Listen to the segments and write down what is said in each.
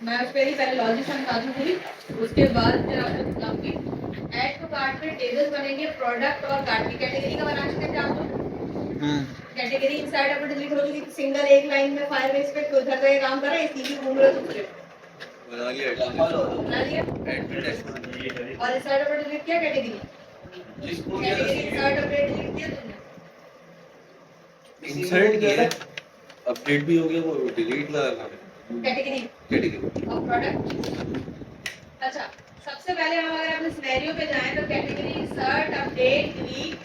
मैं उस पर ही पहले लॉजिक समझा दूँ पूरी, उसके बाद फिर आपको बताऊंगी। ऐड टू कार्ट में टेबल बनेंगे प्रोडक्ट और कार्ट की कैटेगरी का बना सकते हैं आप लोग। कैटेगरी इंसर्ट अब डिलीट हो चुकी, सिंगल एक लाइन में फायर बेस पे घर का काम कर रहा है, इसी घूम रहे दूसरे बना लिया और इंसर्ट अब डिलीट किया category, category insert update delete किया तुमने, इंसर्ट किया अपडेट भी हो गया, वो डिलीट लगा कैटेगरी और प्रोडक्ट। अच्छा, सबसे पहले हम अगर अपने सिनेरियो पे जाएं तो कैटेगरी इंसर्ट अपडेट डिलीट,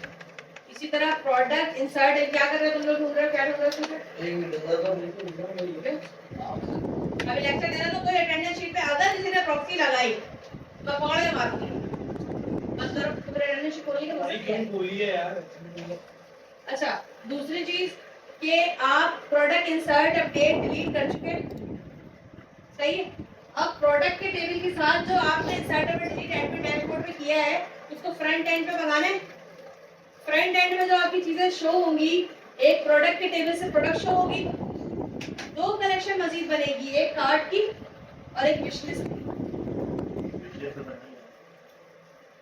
इसी तरह प्रोडक्ट इंसर्ट क्या कर रहे हो तुम लोग, ढूंढ रहे हो क्या ढूंढ रहे हो? अभी लेक्चर देना तो कोई अटेंडेंस शीट पे अगर किसी ने प्रॉक्सी लगाई तो पकड़ के मारूंगी, बस जरा पूरे अटेंडेंस शीट खोली है यार। अच्छा, दूसरी चीज कि आप प्रोडक्ट इंसर्ट अपडेट डिलीट कर चुके हैं, सही है। अब प्रोडक्ट के टेबल के साथ जो आपने insert update delete admin dashboard पे किया है उसको फ्रंट एंड पे मंगाना है। फ्रंट एंड में जो आपकी चीजें शो होंगी, एक प्रोडक्ट के टेबल से प्रोडक्ट शो होगी, दो कलेक्शन मजीद बनेगी, एक कार्ट की और एक wish list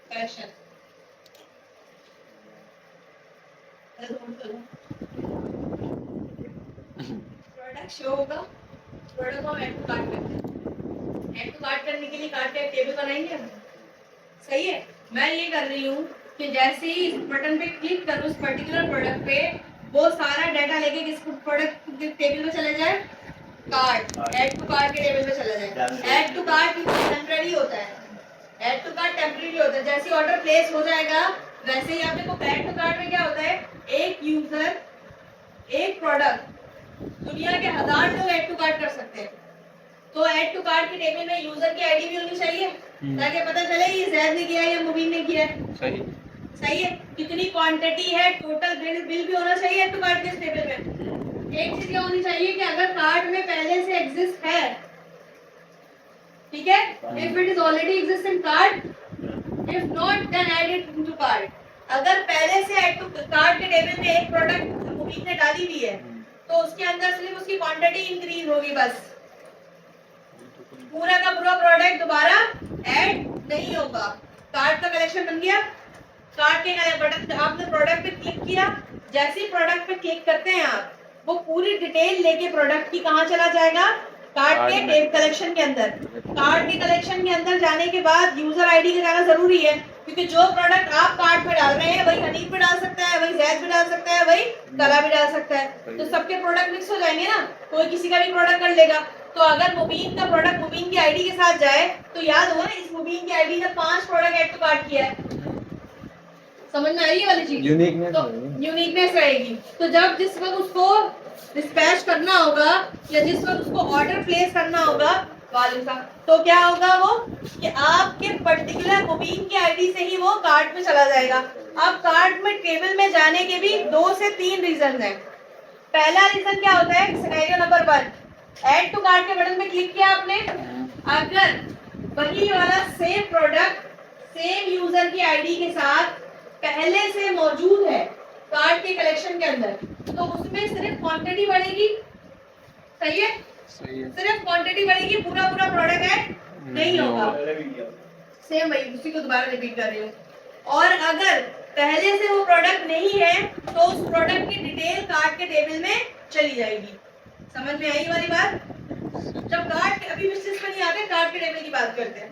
collection. Product show होगा, प्रोडक्ट को ऐड टू कार्ट करते हैं, ऐड टू कार्ट करने के लिए कार्ट का एक टेबल बनाएंगे हम, सही है। मैं ये कर रही हूँ कि जैसे ही इस बटन पे क्लिक करूँ उस पर्टिकुलर प्रोडक्ट पे, वो सारा डाटा लेके किस प्रोडक्ट के टेबल में चले जाए, कार्ट, ऐड टू कार्ट के टेबल में चला जाए। ऐड टू कार्ट टेम्परेरी होता है, ऐड टू कार्ट टेम्परेरी होता है, जैसे ऑर्डर प्लेस हो जाएगा वैसे ही आप देखो ऐड टू कार्ट में क्या होता है, एक यूजर एक प्रोडक्ट, दुनिया के 1000 लोग ऐड टू कार्ट कर सकते हैं, तो ऐड टू कार्ट के टेबल में यूजर की आईडी भी होनी चाहिए ताकि पता चले ये जैद ने किया है या मुबीन ने किया है, सही है। कितनी क्वांटिटी है, टोटल बिल भी होना चाहिए ऐड टू कार्ट के टेबल में। एक चीज क्या होनी चाहिए कि अगर कार्ट में पहले से एग्जिस्ट है, ठीक है, if it is already exist in cart, if not then add it into cart. अगर पहले से ऐड टू कार्ट के टेबल में एक प्रोडक्ट मुबीन ने डाली हुई है तो उसके अंदर सिर्फ उसकी क्वांटिटी इंक्रीज होगी, बस पूरा का पूरा प्रोडक्ट दोबारा ऐड नहीं होगा। कार्ट का कलेक्शन बन गया, कार्ट के बटन आपने प्रोडक्ट पे क्लिक किया, जैसे ही प्रोडक्ट पे क्लिक करते हैं आप, वो पूरी डिटेल लेके प्रोडक्ट की कहाँ चला जाएगा, कार्ट के टेब कलेक्शन के अंदर। कार्ट के कलेक्शन के अंदर जाने के बाद यूजर आईडी का जाना जरूरी है, क्योंकि जो प्रोडक्ट आप कार्ट में डाल रहे हैं वही हनीफ भी डाल सकता है, वही जैद भी डाल सकता है, वही कला भी डाल सकता है, तो सबके प्रोडक्ट मिक्स हो जाएंगे ना, कोई किसी का भी प्रोडक्ट कर लेगा। तो अगर मुबीन का प्रोडक्ट मुबीन की आईडी के साथ जाए तो याद होगा ना, इस मुबीन की आईडी ने 5 प्रोडक्ट ऐड टू कार्ट किया है, समझ में आ रही है वाली चीज, यूनिकनेस रहेगी। तो जब जिस वक्त उसको डिस्पैच करना होगा या जिस वक्त उसको ऑर्डर प्लेस करना होगा वालिदा, तो क्या होगा वो कि आपके पर्टिकुलर मुबीन की आईडी से ही वो कार्ट में चला जाएगा। अब कार्ट में टेबल में जाने के भी 2 से 3 रीजन हैं। पहला रीजन क्या होता है, scenario number 1, add to cart के बटन पे क्लिक किया आपने, अगर वही वाला सेम प्रोडक्ट सेम यूजर की आईडी के साथ पहले से मौजूद है कार्ट के कलेक्शन के अंदर, तो उसमें सिर्फ क्वांटिटी बढ़ेगी, सही है, सिर्फ क्वांटिटी बढ़ेगी, पूरा पूरा प्रोडक्ट ऐड नहीं होगा। सेम वही उसी को दोबारा रिपीट कर रही हूँ। और अगर पहले से वो प्रोडक्ट नहीं है तो उस प्रोडक्ट की डिटेल कार्ट के टेबल में चली जाएगी। समझ में आई वाली बात? जब कार्ट अभी विशेष में नहीं आते, कार्ट के टेबल की बात करते हैं।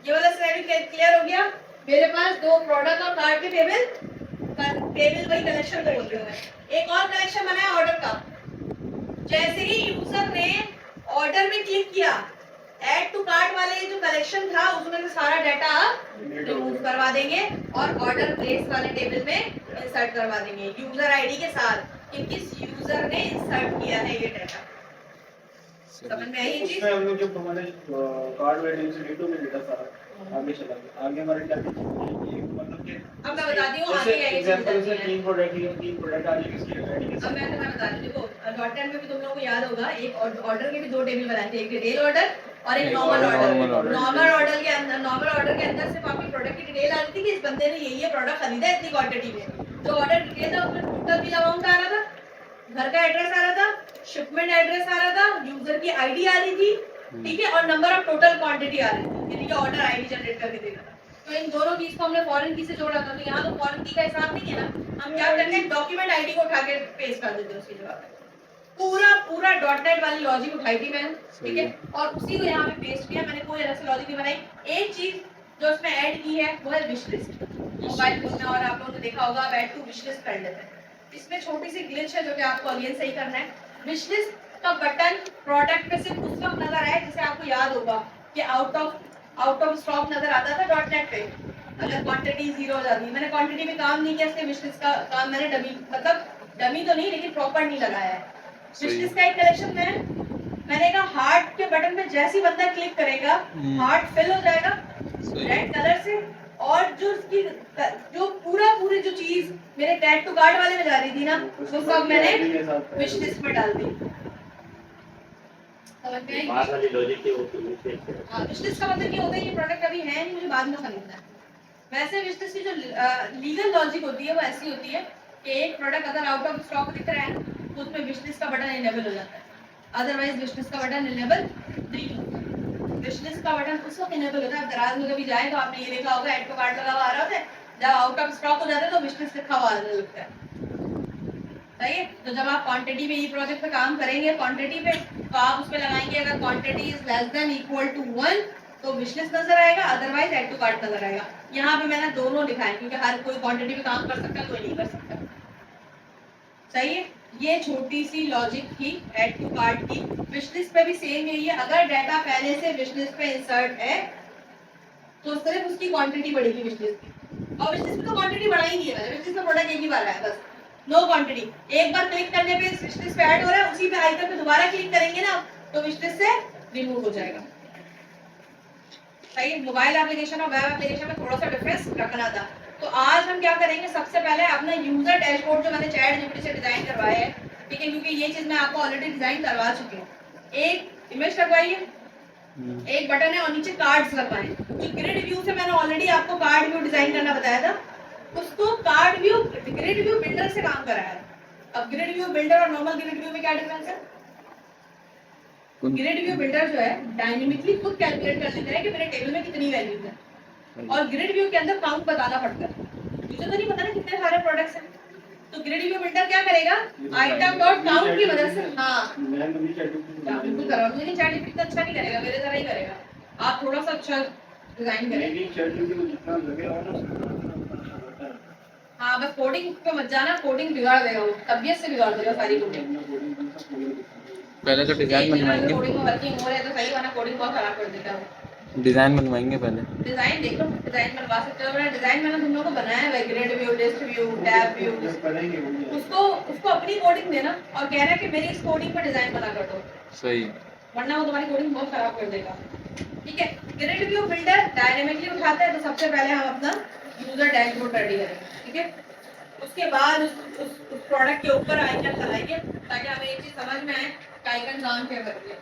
ये वाला सिनेरियो क्लियर हो गया? मेरे पास 2 प्रोडक्ट और कार्ट के टेबल वही कलेक्शन को बोलते हैं। एक और कलेक्शन बना है ऑर्डर का। जैसे ही यूजर ने ऑर्डर में क्लिक किया, ऐड टू कार्ट वाले जो कलेक्शन था उसमें से सारा डाटा रिमूव करवा देंगे और ऑर्डर प्लेस वाले टेबल में इंसर्ट करवा देंगे यूजर आईडी के साथ कि किस यूजर ने इंसर्ट किया है ये डाटा। समझ में आई ये चीज? उसमें हम लोग जब हमारे कार्ड वेडिंग से डेटो में डेटा सारा आगे चला गया, आगे हमारे क्या मतलब कि अब मैं बता दी हूं आगे क्या एग्जांपल से 3 प्रोडक्ट लिया, 3 प्रोडक्ट आगे किसकी आईडी के अब साथ। मैं तुम्हें बता दी, देखो डॉट एंड में भी तुम लोगों को याद होगा एक ऑर्डर के भी 2 टेबल बनाए थे, एक डिटेल ऑर्डर और एक नॉर्मल ऑर्डर। नॉर्मल ऑर्डर के अंदर सिर्फ आपकी प्रोडक्ट की डिटेल आ रही थी कि इस बंदे ने ये प्रोडक्ट खरीदा है इतनी क्वांटिटी में। जो ऑर्डर डिटेल था उसमें टोटल बिल अमाउंट आ रहा था, घर का एड्रेस आ रहा था, शिपमेंट एड्रेस आ रहा था, यूजर की आईडी आ रही थी, ठीक है, और नंबर ऑफ टोटल क्वांटिटी आ रही है, यानी कि ऑर्डर आईडी जनरेट करके देना था। तो इन दोनों कीज को हमने फॉरेन की से जोड़ा था, तो यहाँ तो फॉरेन की का हिसाब नहीं है ना, हम क्या करते हैं डॉक्यूमेंट आईडी को उठा के पेस्ट कर देते हैं उसकी जगह पे। पूरा .NET वाली लॉजिक उठाई थी मैंने, ठीक है, और उसी को यहाँ पे पेस्ट किया मैंने, कोई अलग से लॉजिक नहीं बनाई। एक चीज जो उसमें ऐड की है वो है विश लिस्ट। मोबाइल फोन में और आप लोगों ने देखा होगा आप ऐड टू विश लिस्ट कर लेते हैं। इसमें छोटी सी ग्लिच है जो कि आपको अगेन सही करना है। विश लिस्ट का बटन प्रोडक्ट पे सिर्फ उस वक्त नजर आए, जैसे आपको याद होगा कि आउट ऑफ स्टॉक नजर आता था .NET पे, अगर क्वांटिटी 0 हो जाती है। मैंने क्वांटिटी में काम नहीं किया, इसलिए विश लिस्ट का काम मैंने डमी तो नहीं लेकिन प्रॉपर नहीं लगाया है। विश लिस्ट का एक कलेक्शन मैंने कहा हार्ट के बटन पे जैसे ही बंदा क्लिक करेगा हार्ट फिल हो जाएगा रेड कलर से, और जो उसकी जो पूरी जो चीज मेरे टैग टू कार्ट वाले में जा रही थी ना, वो सब मैंने विश लिस्ट में डाल दी। समझ में आई? विश लिस्ट का मतलब ये होता है ये प्रोडक्ट अभी है नहीं, मुझे बाद में खरीदना है। वैसे विश लिस्ट की जो लीगल लॉजिक होती है वो ऐसी होती है कि एक प्रोडक्ट अगर आउट ऑफ स्टॉक दिख रहा है तो उसमें विश लिस्ट का बटन इनेबल हो जाता है, अदरवाइज विश लिस्ट का बटन इनेबल नहीं होता। विश लिस्ट का बटन उस वक्त इनेबल होता है, आप दराज में कभी जाए तो आपने ये देखा होगा ऐड टू कार्ट लगा हुआ आ रहा होता है, जब आउट ऑफ स्टॉक हो जाता है तो विश लिस्ट लिखा हुआ आने लगता है। सही है, तो जब आप क्वांटिटी पे ये प्रोजेक्ट पे काम करेंगे क्वांटिटी पे, तो आप उस पे लगाएंगे अगर quantity is less than equal to 1 तो विश लिस्ट नजर आएगा, अदरवाइज ऐड टू कार्ट नजर आएगा। यहाँ पे मैंने दोनों दिखाए क्योंकि हर कोई क्वांटिटी पे काम कर सकता है, कोई नहीं कर सकता। सही है, ये छोटी सी लॉजिक थी ऐड टू कार्ट की। विश लिस्ट पे भी सेम यही है, अगर डाटा पहले से विश लिस्ट पे इंसर्ट है तो सिर्फ उसकी क्वांटिटी बढ़ेगी विश लिस्ट की, और विश लिस्ट में तो क्वांटिटी बढ़ाई नहीं है मैंने, विश लिस्ट में प्रोडक्ट एक ही बार है बस, नो क्वांटिटी। एक बार क्लिक करने पे विश लिस्ट पे ऐड हो रहा है, उसी पे आइकन पे दोबारा क्लिक करेंगे ना तो विश लिस्ट से रिमूव हो जाएगा। सही, मोबाइल एप्लीकेशन और वेब एप्लीकेशन में थोड़ा सा डिफरेंस रखना था। तो आज हम क्या करेंगे, सबसे पहले अपना यूजर डैशबोर्ड जो मैंने चैट जीपीटी से डिजाइन करवाया है, ठीक है, क्योंकि ये चीज मैं आपको ऑलरेडी डिजाइन करवा चुकी हूँ। एक इमेज लगवाई है, एक बटन है और नीचे कार्ड्स लगवाए। जो ग्रिड व्यू से मैंने ऑलरेडी आपको कार्ड व्यू डिजाइन करना बताया था, उसको card view grid view builder से काम कराया है। अब ग्रिड व्यू बिल्डर और नॉर्मल ग्रिड व्यू में क्या डिफरेंस है? ग्रिड व्यू बिल्डर जो है डायनेमिकली खुद कैलकुलेट कर लेता है कि मेरे टेबल में कितनी वैल्यूज है, और ग्रिड व्यू के अंदर काउंट बताना पड़ता है। मुझे तो नहीं पता ना कितने सारे प्रोडक्ट्स हैं, तो ग्रिड व्यू बिल्डर क्या करेगा, आइटम डॉट काउंट की मदद से, हाँ बिल्कुल करो, मुझे चैट जीपीटी तो अच्छा नहीं करेगा, मेरे तरह ही करेगा। आप थोड़ा सा अच्छा डिजाइन करें। हाँ बस कोडिंग पे मत जाना, कोडिंग बिगाड़ देगा वो, तबीयत से बिगाड़ देगा सारी कोडिंग। पहले तो डिजाइन बनवाएंगे, कोडिंग में वर्किंग हो रहा है तो सही, वरना कोडिंग बहुत खराब कर देता है। डिजाइन बनवाएंगे पहले, डिजाइन देख लो, डिजाइन बनवा सकते हो। डिजाइन मैंने तुम लोगों को बनाया है, grid view, list view, tab view, उसको अपनी कोडिंग देना और कहना कि मेरी इस कोडिंग पर डिजाइन बना कर दो, सही, वरना वो तुम्हारी कोडिंग बहुत खराब कर देगा। ठीक है, ग्रिड व्यू बिल्डर डायनेमिकली उठाता है, तो सबसे पहले हम अपना यूजर डैशबोर्ड रेडी करेंगे, ठीक है। उसके बाद उस प्रोडक्ट के ऊपर आइकन लगाएंगे ताकि हमें एक चीज समझ में आए कि आइकन काम क्या कर रही है।